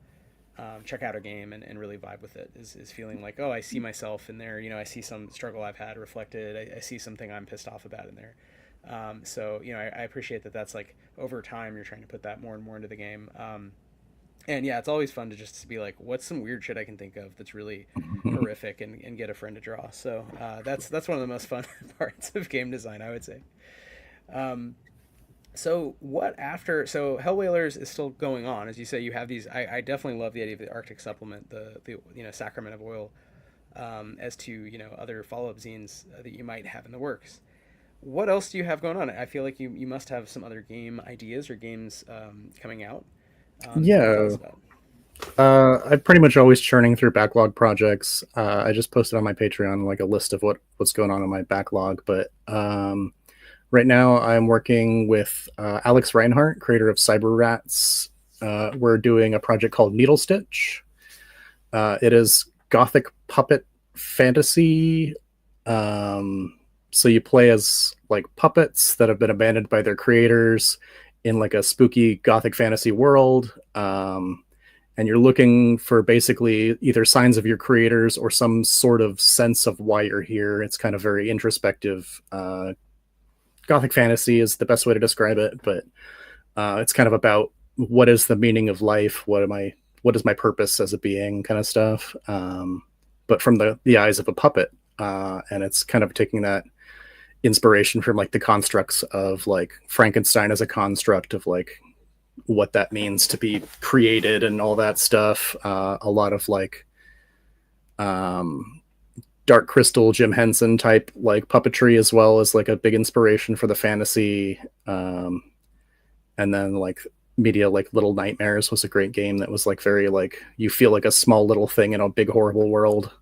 check out a game and really vibe with it, is feeling like, oh, I see myself in there. I see some struggle I've had reflected. I see something I'm pissed off about in there. So I appreciate that. That's like over time you're trying to put that more and more into the game. And yeah, it's always fun to just be like, what's some weird shit I can think of that's really horrific, and get a friend to draw. So that's one of the most fun parts of game design, I would say. So Hellwhalers is still going on, as you say. You have these. I definitely love the idea of the Arctic Supplement, the Sacrament of Oil, as to other follow-up zines that you might have in the works. What else do you have going on? I feel like you must have some other game ideas or games coming out. I'm pretty much always churning through backlog projects. I just posted on my Patreon like a list of what's going on in my backlog, but right now I'm working with Alex Reinhardt, creator of Cyber Rats. We're doing a project called Needle Stitch. It is gothic puppet fantasy. So you play as like puppets that have been abandoned by their creators in like a spooky gothic fantasy world. And you're looking for basically either signs of your creators or some sort of sense of why you're here. It's kind of very introspective. Gothic fantasy is the best way to describe it, but it's kind of about what is the meaning of life? What is my purpose as a being, kind of stuff. But from the eyes of a puppet. And it's kind of taking that inspiration from like the constructs of like Frankenstein as a construct of like what that means to be created and all that stuff. A lot of like Dark Crystal, Jim Henson type like puppetry, as well as like a big inspiration for the fantasy. And then like media like Little Nightmares was a great game that was like very like you feel like a small little thing in a big horrible world.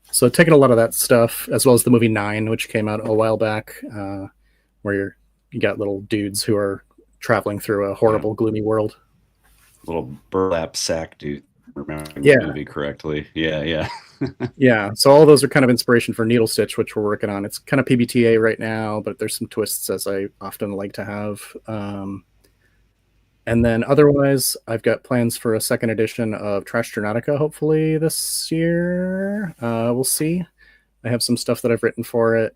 So taking a lot of that stuff, as well as the movie 9, which came out a while back, where you got little dudes who are traveling through a horrible, gloomy world. Little burlap sack dude, remembering the movie correctly. Yeah. Yeah, so all those are kind of inspiration for Needle Stitch, which we're working on. It's kind of PBTA right now, but there's some twists, as I often like to have. And then otherwise, I've got plans for a second edition of Trash Dramatica, hopefully this year. We'll see. I have some stuff that I've written for it.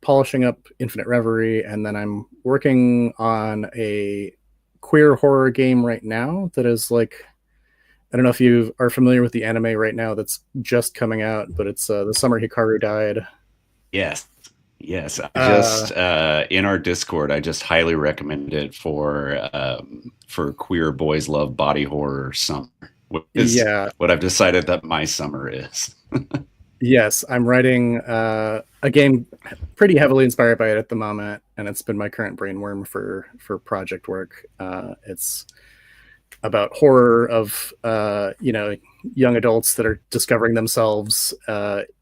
Polishing up Infinite Reverie, and then I'm working on a queer horror game right now that is like, I don't know if you are familiar with the anime right now that's just coming out, but it's The Summer Hikaru Died. Yes. Yes. I Uh, just in our Discord, I just highly recommend it for queer boys love body horror summer. What is yeah, what I've decided that my summer is. yes, I'm writing a game pretty heavily inspired by it at the moment, and it's been my current brainworm for project work. It's about horror of young adults that are discovering themselves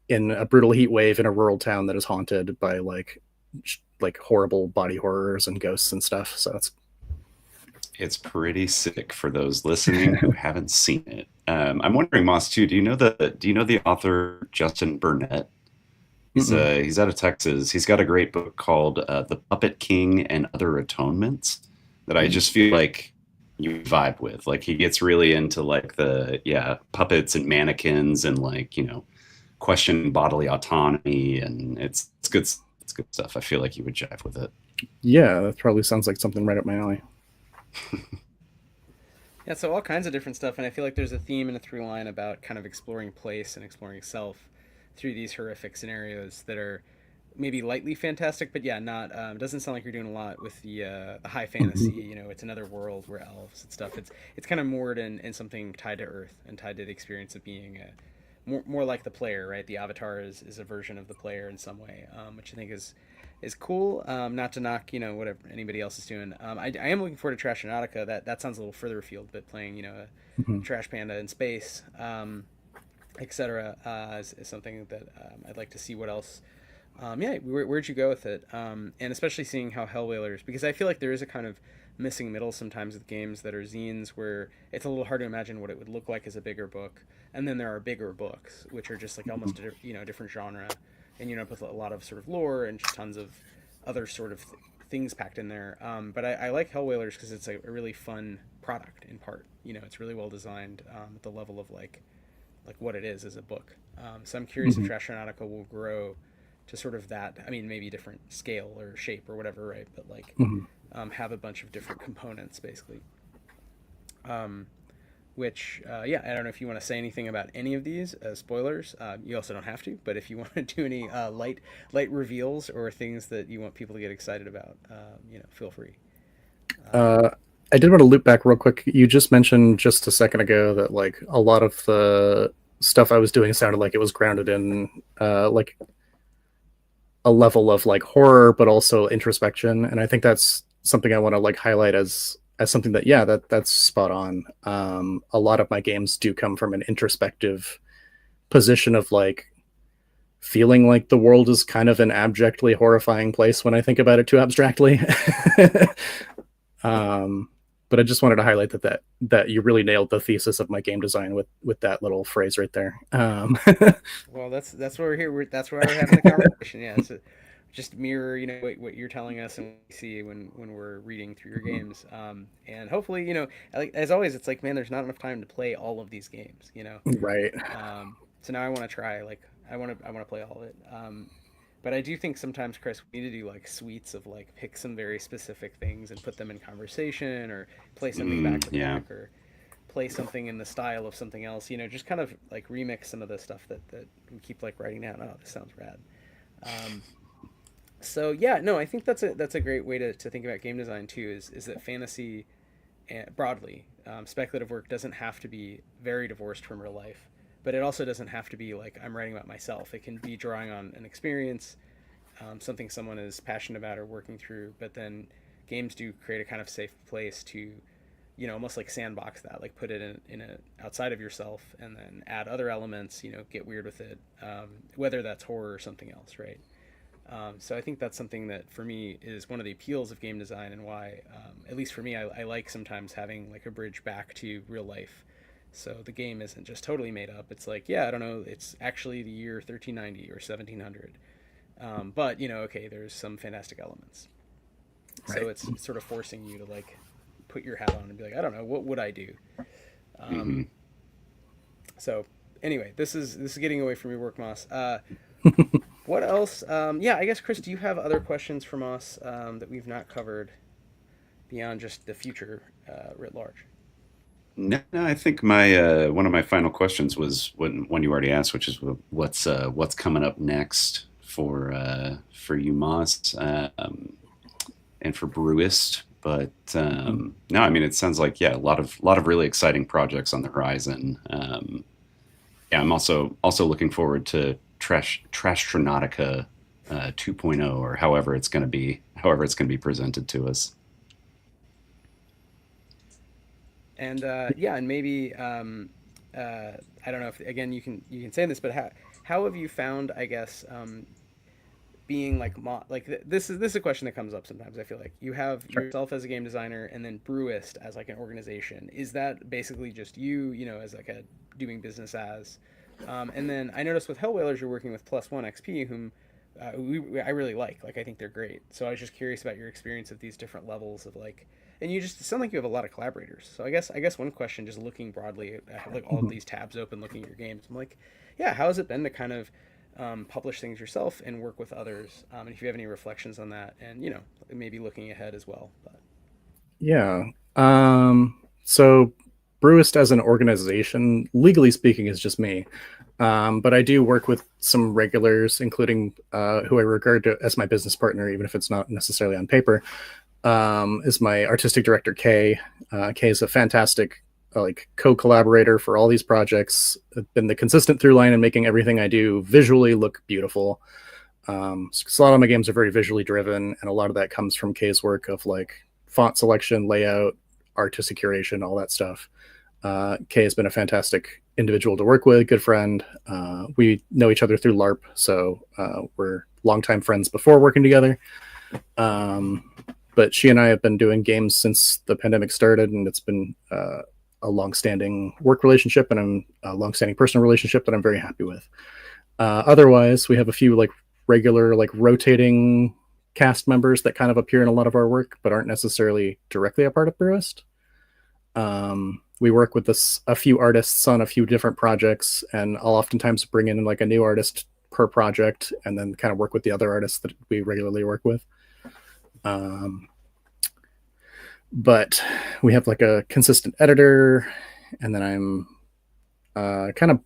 in a brutal heat wave in a rural town that is haunted by like horrible body horrors and ghosts and stuff. So It's pretty sick for those listening who haven't seen it. I'm wondering, Moss, too. Do you know the author Justin Burnett? mm-mm. He's out of Texas. He's got a great book called "The Puppet King and Other Atonements" that I just feel like you vibe with. Like he gets really into like the puppets and mannequins and like questioning bodily autonomy, and it's good. It's good stuff. I feel like you would jive with it. Yeah, that probably sounds like something right up my alley. Yeah, so all kinds of different stuff, and I feel like there's a theme and a through line about kind of exploring place and exploring self through these horrific scenarios that are maybe lightly fantastic, but yeah, not doesn't sound like you're doing a lot with the high fantasy. Mhm. It's another world where elves and stuff. It's kind of moored in something tied to Earth and tied to the experience of being more like the player, right? The avatar is a version of the player in some way, which I think is cool. Not to knock, whatever anybody else is doing. I am looking forward to Trash Nautica. That sounds a little further afield, but playing, a Mhm. trash panda in space, etc., is something that I'd like to see what else. Yeah, where'd you go with it? And especially seeing how Hellwhalers, because I feel like there is a kind of missing middle sometimes with games that are zines where it's a little hard to imagine what it would look like as a bigger book, and then there are bigger books which are just like almost a different genre, and with a lot of sort of lore and just tons of other sort of things packed in there. But I like Hellwhalers because it's a really fun product in part. It's really well designed at the level of like what it is as a book. So I'm curious if Mhm. Trash Nautica will grow to sort of that. I mean, maybe different scale or shape or whatever, right? But like Mhm. have a bunch of different components basically. Um, which yeah, I don't know if you want to say anything about any of these spoilers. You also don't have to, but if you want to do any light reveals or things that you want people to get excited about, feel free. Um, Uh, I did want to loop back real quick. You just mentioned just a second ago that like a lot of the stuff I was doing sounded like it was grounded in like a level of like horror, but also introspection. And I think that's something I want to like highlight as something that that's spot on. A lot of my games do come from an introspective position of like feeling like the world is kind of an abjectly horrifying place when I think about it too abstractly. um, but I just wanted to highlight that you really nailed the thesis of my game design with that little phrase right there. well, that's why we're here. That's why we're having the conversation. Yeah, it's just mirror what you're telling us and what we see when we're reading through your games. And hopefully like as always, it's like, man, there's not enough time to play all of these games. Right. So now I want to try, like, I want to play all of it. But I do think sometimes, Chris, we need to do like suites of like pick some very specific things and put them in conversation, or play something back to Yeah. back, or play something in the style of something else. Just kind of like remix some of the stuff that we keep like writing down. Oh, this sounds rad. Um, so yeah, no, I think that's a great way to think about game design too. Is that fantasy broadly, speculative work doesn't have to be very divorced from real life, but it also doesn't have to be like I'm writing about myself. It can be drawing on an experience, something someone is passionate about or working through. But then games do create a kind of safe place to, almost like sandbox that, like put it in a outside of yourself, and then add other elements. Get weird with it, whether that's horror or something else, right? So I think that's something that for me is one of the appeals of game design, and why, at least for me, I like sometimes having like a bridge back to real life. So the game isn't just totally made up. It's like, yeah, I don't know, it's actually the year 1390 or 1700. But okay, there's some fantastic elements. So Right. it's sort of forcing you to like put your hat on and be like, I don't know, what would I do? Hmm. So anyway, this is getting away from your work, Moss. What else? Yeah, I guess Chris, do you have other questions from us that we've not covered beyond just the future writ large? No, no, I think my one of my final questions was when you already asked, which is what's coming up next for you, Moss, and for Brewist. But no, I mean it sounds like yeah, a lot of really exciting projects on the horizon. Yeah, I'm also looking forward to Trashtronatica 2.0 or however it's going to be presented to us. And yeah, and maybe I don't know if again you can say this, but how have you found, I guess, being like this is a question that comes up sometimes. I feel like you have Sure. yourself as a game designer and then Brewist as like an organization. Is that basically just you, as like a doing business as? And then I noticed with Hellwhalers you're working with Plus One XP, whom I really like. Like I think they're great. So I was just curious about your experience of these different levels of like, and you just sound like you have a lot of collaborators. So I guess one question, just looking broadly, I have like all of Mhm. these tabs open, looking at your games. I'm like, yeah, how has it been to kind of publish things yourself and work with others? And if you have any reflections on that, and maybe looking ahead as well. But Yeah. So Brewist as an organization, legally speaking, is just me. But I do work with some regulars, including who I regard to as my business partner, even if it's not necessarily on paper. Is my artistic director Kay. Kay is a fantastic like co-collaborator for all these projects. Been the consistent through line in making everything I do visually look beautiful. So a lot of my games are very visually driven, and a lot of that comes from Kay's work of like font selection, layout, artistic curation, all that stuff. Kay has been a fantastic individual to work with, good friend. We know each other through LARP, so we're longtime friends before working together. Um, but she and I have been doing games since the pandemic started, and it's been a long-standing work relationship and a long-standing personal relationship that I'm very happy with. Otherwise, we have a few like regular, like rotating cast members that kind of appear in a lot of our work, but aren't necessarily directly a part of Brewist. We work with a few artists on a few different projects, and I'll oftentimes bring in like a new artist per project, and then kind of work with the other artists that we regularly work with. Um, but we have like a consistent editor, and then I'm kind of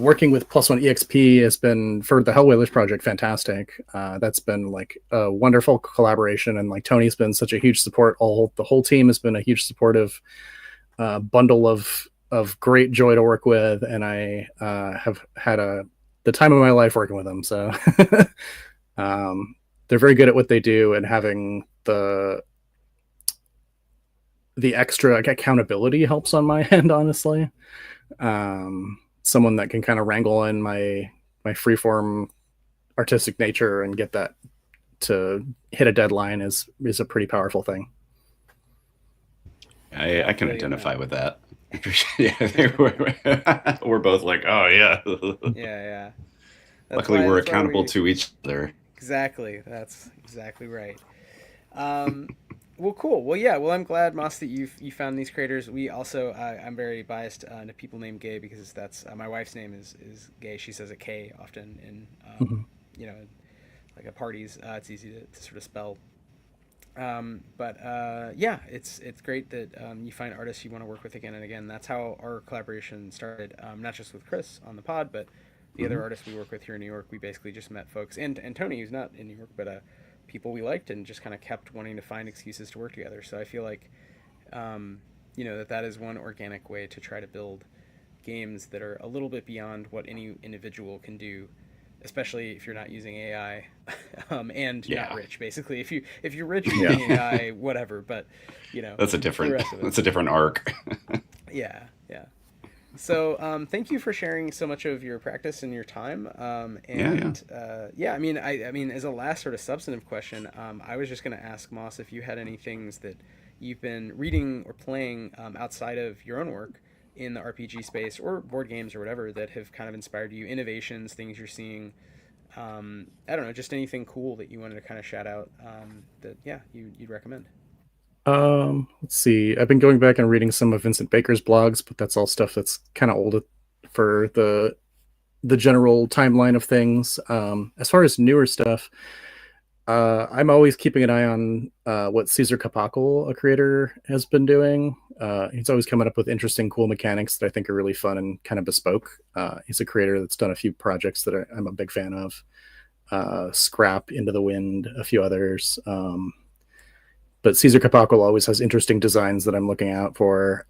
working with Plus One EXP has been for the Hellwhalers project fantastic. That's been like a wonderful collaboration, and like Tony's been such a huge support. The whole team has been a huge supportive bundle of great joy to work with, and I have had the time of my life working with them. So they're very good at what they do, and having the extra like, accountability helps on my end, honestly. Someone that can kind of wrangle in my freeform artistic nature and get that to hit a deadline is a pretty powerful thing. yeah, I I can feel you on that. identify with that. Yeah, we're both like, oh yeah. Yeah, yeah. That's Luckily, why. we're That's why accountable we to each other. exactly. That's exactly right. Um, well, cool. Well, yeah. Well, I'm glad, Moss, that you found these creators. We also, I'm very biased to people named Gay because that's my wife's name is Gay. She says a K often in, Mhm. you know, like at parties. It's easy to sort of spell. But yeah, it's great that you find artists you want to work with again and again. That's how our collaboration started. Not just with Chris on the pod, but the other Mhm. artists we work with here in New York. We basically just met folks, and Tony, who's not in New York, but people we liked, and just kind of kept wanting to find excuses to work together. So I feel like um, that is one organic way to try to build games that are a little bit beyond what any individual can do, especially if you're not using AI, and not Yeah, rich. Basically, if you're rich Yeah. using AI, whatever. But that's a for the different rest of it, that's a different arc. yeah, yeah. So thank you for sharing so much of your practice and your time. Yeah, yeah. And yeah, I mean, as a last sort of substantive question, I was just going to ask Moss if you had any things that you've been reading or playing outside of your own work in the RPG space or board games or whatever that have kind of inspired you, innovations, things you're seeing. I don't know, just anything cool that you wanted to kind of shout out that yeah you'd recommend. Let's see. I've been going back and reading some of Vincent Baker's blogs, but that's all stuff that's kind of old for the general timeline of things. As far as newer stuff, I'm always keeping an eye on what Caesar Kapakal, a creator, has been doing. He's always coming up with interesting, cool mechanics that I think are really fun and kind of bespoke. He's a creator that's done a few projects that I'm a big fan of. Scrap, Into the Wind, a few others. But Caesar Kapakal always has interesting designs that I'm looking out for.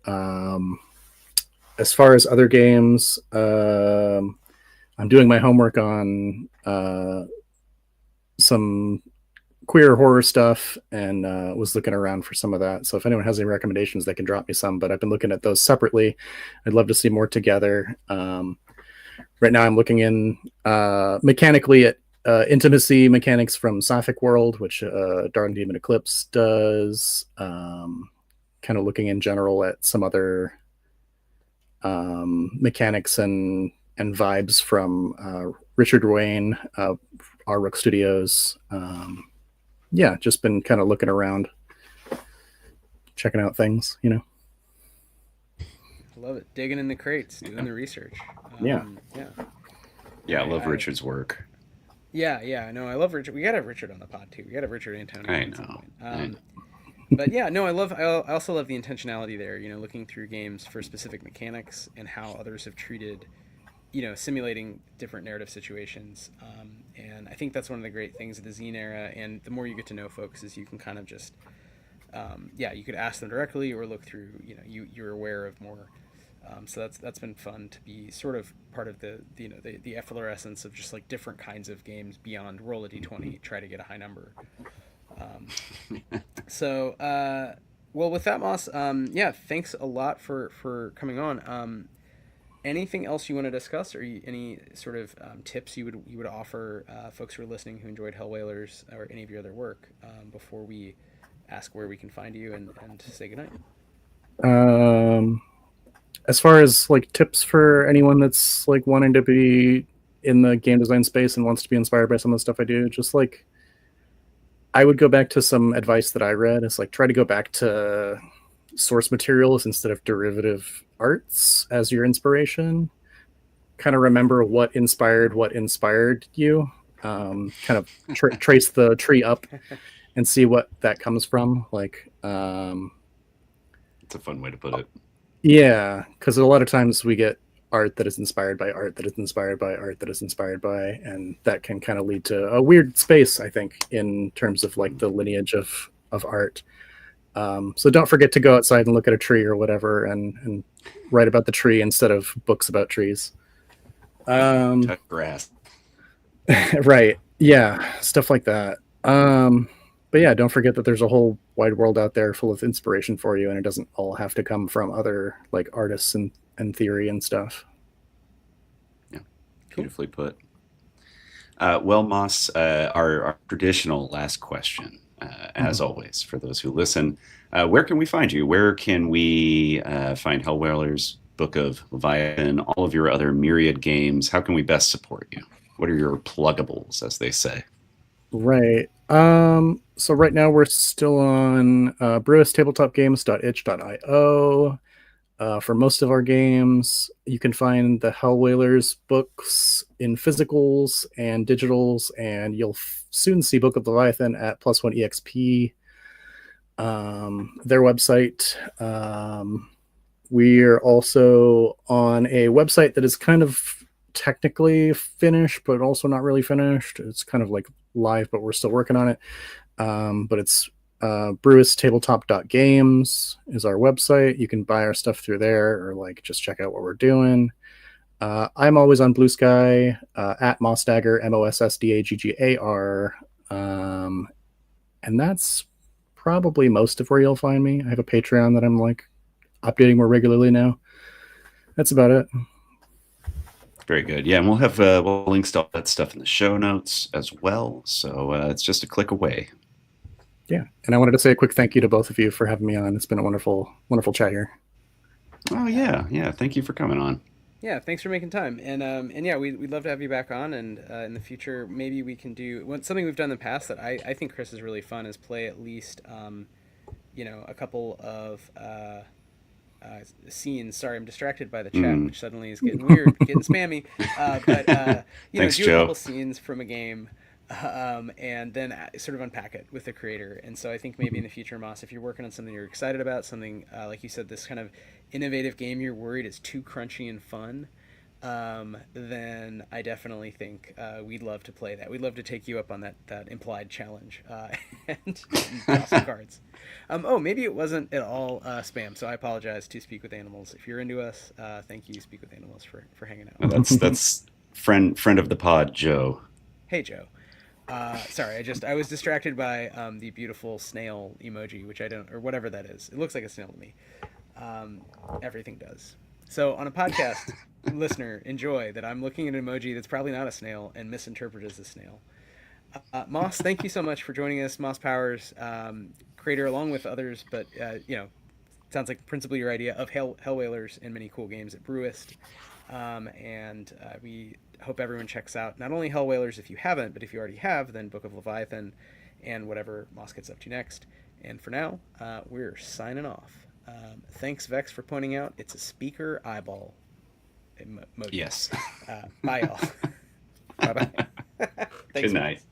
As far as other games, I'm doing my homework on some queer horror stuff and was looking around for some of that. So if anyone has any recommendations, they can drop me some. But I've been looking at those separately. I'd love to see more together. Right now, I'm looking in mechanically at intimacy mechanics from Sapphic World, which Dark Demon Eclipse does. Kind of looking in general at some other mechanics and vibes from Richard Wayne, our Rook Studios. Yeah, just been kind of looking around, checking out things, you know. Love it. Digging in the crates, doing the research. Yeah. Yeah, I love Richard's work. Yeah. No, I love Richard. We gotta have Richard on the pod too. We gotta have Richard Antonio. I know. But yeah, no, I also love the intentionality there. You know, looking through games for specific mechanics and how others have treated, you know, simulating different narrative situations. And I think that's one of the great things of the zine era. And the more you get to know folks, is you can kind of just, you could ask them directly or look through. You know, you're aware of more. So that's been fun to be sort of part of the efflorescence of just like different kinds of games beyond roll a d20, try to get a high number. Well, with that, Moss, thanks a lot for coming on. Anything else you want to discuss, or any sort of tips you would offer folks who are listening who enjoyed Hellwhalers or any of your other work before we ask where we can find you and say goodnight? As far as like tips for anyone that's like wanting to be in the game design space and wants to be inspired by some of the stuff I do, just like I would go back to some advice that I read. It's like try to go back to source materials instead of derivative arts as your inspiration. Kind of remember what inspired you. Kind of trace the tree up and see what that comes from. Like, it's a fun way to put it. Yeah, because a lot of times we get art that is inspired by art that is inspired by art that is inspired by, and that can kind of lead to a weird space, I think, in terms of like the lineage of art. So don't forget to go outside and look at a tree or whatever and write about the tree instead of books about trees. Touch grass. Right. Yeah, stuff like that. But yeah, don't forget that there's a whole wide world out there full of inspiration for you, and it doesn't all have to come from other like artists and theory and stuff. Yeah, beautifully put. Well, Moss, our traditional last question, as always, for those who listen, where can we find you? Where can we find Hellwhalers, Book of Leviathan, all of your other myriad games? How can we best support you? What are your pluggables, as they say? Right. So right now we're still on brewisstabletopgames.itch.io. For most of our games, you can find the Hellwhalers books in physicals and digitals, and you'll soon see Book of Leviathan at +1 EXP. Their website. We're also on a website that is kind of technically finished, but also not really finished. It's kind of like live, but we're still working on it. But it's brewisstabletop.games is our website. You can buy our stuff through there, or like just check out what we're doing. I'm always on Blue Sky at Mossdagger, MOSSDAGGAR. And that's probably most of where you'll find me. I have a Patreon that I'm like updating more regularly now. That's about it. Very good. Yeah, and we'll have links to all that stuff in the show notes as well. So it's just a click away. Yeah, and I wanted to say a quick thank you to both of you for having me on. It's been a wonderful chat here. Oh yeah. Thank you for coming on. Yeah, thanks for making time, and yeah, we'd love to have you back on, and in the future maybe we can do something we've done in the past that I think Chris is really fun is play at least a couple of scenes. Sorry, I'm distracted by the chat, which suddenly is getting weird, getting spammy. But Thanks, do a Joe. couple scenes from a game, and then sort of unpack it with the creator. And so I think maybe in the future, Moss, if you're working on something you're excited about, something like you said, this kind of innovative game you're worried is too crunchy and fun, then I definitely think we'd love to play that. We'd love to take you up on that implied challenge and toss some cards. Maybe it wasn't at all spam, so I apologize to Speak with Animals. If you're into us, thank you, Speak with Animals, for hanging out. That's friend of the pod, Joe. Hey, Joe. Sorry, I was distracted by the beautiful snail emoji, which I don't, or whatever that is. It looks like a snail to me. Everything does. So on a podcast, listener, enjoy that I'm looking at an emoji that's probably not a snail and misinterpreted as a snail. Moss, thank you so much for joining us. Moss Powers, creator along with others, but sounds like principally your idea of Hellwhalers and many cool games at Brewist. And we hope everyone checks out not only Hellwhalers if you haven't, but if you already have, then Book of Leviathan and whatever Moss gets up to next. And for now, we're signing off. Thanks, Vex, for pointing out it's a speaker eyeball emoji. Yes. Bye, y'all. Bye-bye. Good night.